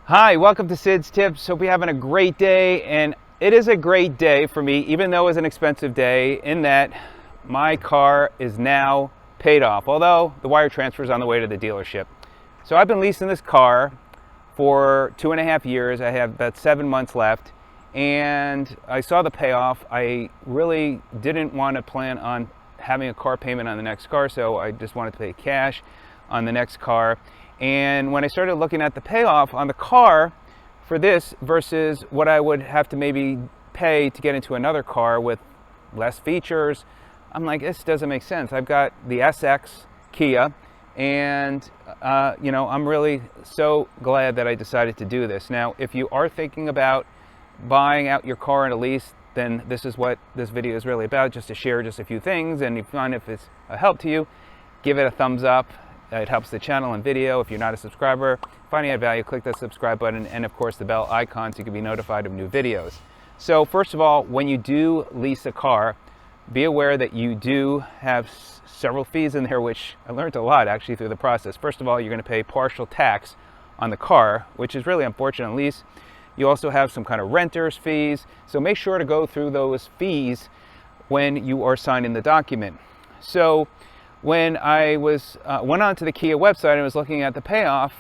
Hi, welcome to Sid's Tips. Hope you're having a great day. And it is a great day for me, even though it was an expensive day, in that my car is now paid off, although the wire transfer is on the way to the dealership. So I've been leasing this car for 2.5 years. I have about 7 months left, and I saw the payoff. I really didn't want to plan on having a car payment on the next car, so I just wanted to pay cash on the next car. And when I started looking at the payoff on the car for this versus what I would have to maybe pay to get into another car with less features, I'm like, this doesn't make sense. I've got the SX Kia, and I'm really so glad that I decided to do this. Now, if you are thinking about buying out your car in a lease, then this is what this video is really about, just to share just a few things. And if you find if it's a help to you, give it a thumbs up. It helps the channel and video. If you're not a subscriber, finding add value, click that subscribe button, and of course the bell icon so you can be notified of new videos. So first of all, when you do lease a car, be aware that you do have several fees in there, which I learned a lot actually through the process. First of all, you're going to pay partial tax on the car, which is really unfortunate at least. You also have some kind of renter's fees, so make sure to go through those fees when you are signing the document. So when I went onto the Kia website and was looking at the payoff,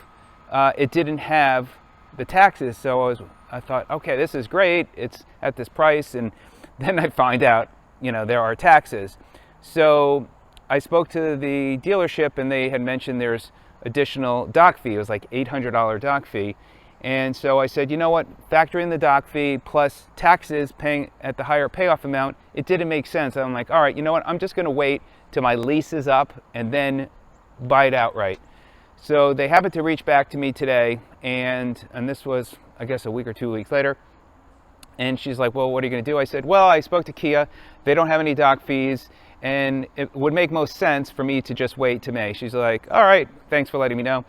it didn't have the taxes. So I thought, okay, this is great. It's at this price. And then I find out, there are taxes. So I spoke to the dealership, and they had mentioned there's additional doc fee. It was like $800 doc fee. And so I said, you know what, factor in the doc fee plus taxes paying at the higher payoff amount. It didn't make sense. I'm like, all right, you know what, I'm just going to wait till my lease is up and then buy it outright. So they happened to reach back to me today, and this was, I guess, a week or 2 weeks later. And she's like, well, what are you going to do? I said, well, I spoke to Kia. They don't have any doc fees, and it would make most sense for me to just wait to May. She's like, all right, thanks for letting me know.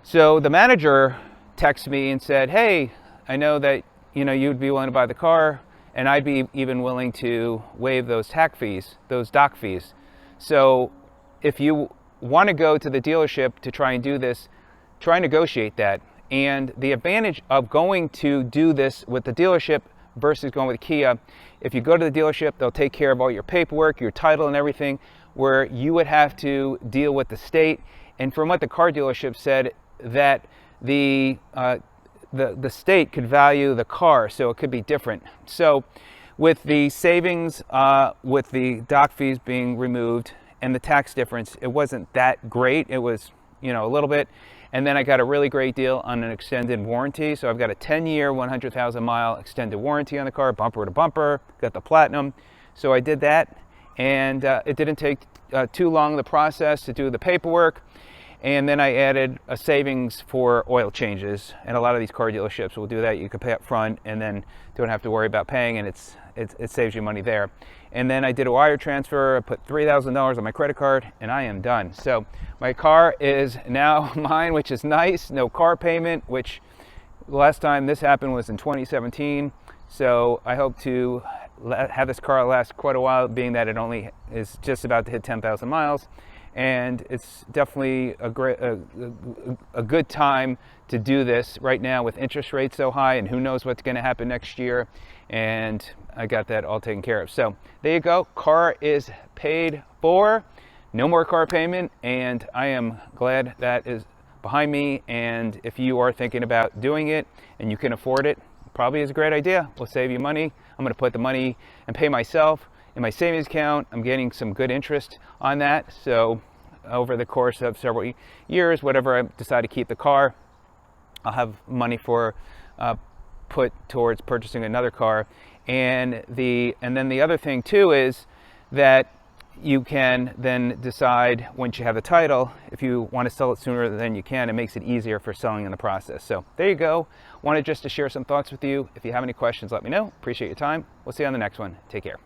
So the manager texted me and said, hey, I know that you'd be willing to buy the car, and I'd be even willing to waive those tax fees, those doc fees. So if you want to go to the dealership to try and do this, try and negotiate that. And the advantage of going to do this with the dealership versus going with Kia, if you go to the dealership, they'll take care of all your paperwork, your title and everything, where you would have to deal with the state. And from what the car dealership said, that the state could value the car, so it could be different. So with the savings, with the doc fees being removed and the tax difference, it wasn't that great. It was, a little bit. And then I got a really great deal on an extended warranty. So I've got a 10-year, 100,000 mile extended warranty on the car, bumper to bumper, got the platinum. So I did that, and it didn't take too long, the process, to do the paperwork. And then I added a savings for oil changes, and a lot of these car dealerships will do that. You can pay up front and then don't have to worry about paying, and it saves you money there. And then I did a wire transfer. I put $3,000 on my credit card, and I am done. So my car is now mine, which is nice. No car payment, which the last time this happened was in 2017. So I hope to have this car last quite a while, being that it only is just about to hit 10,000 miles. And it's definitely a good time to do this right now with interest rates so high, and who knows what's going to happen next year. And I got that all taken care of. So there you go. Car is paid for. No more car payment, and I am glad that is behind me. And if you are thinking about doing it and you can afford it, probably is a great idea. Will save you money. I'm going to put the money and pay myself in my savings account. I'm getting some good interest on that. So over the course of several years, whatever I decide to keep the car, I'll have money for put towards purchasing another car. And then the other thing too is that you can then decide, once you have the title, if you want to sell it sooner than you can. It makes it easier for selling in the process. So there you go. Wanted just to share some thoughts with you. If you have any questions, let me know. Appreciate your time. We'll see you on the next one. Take care.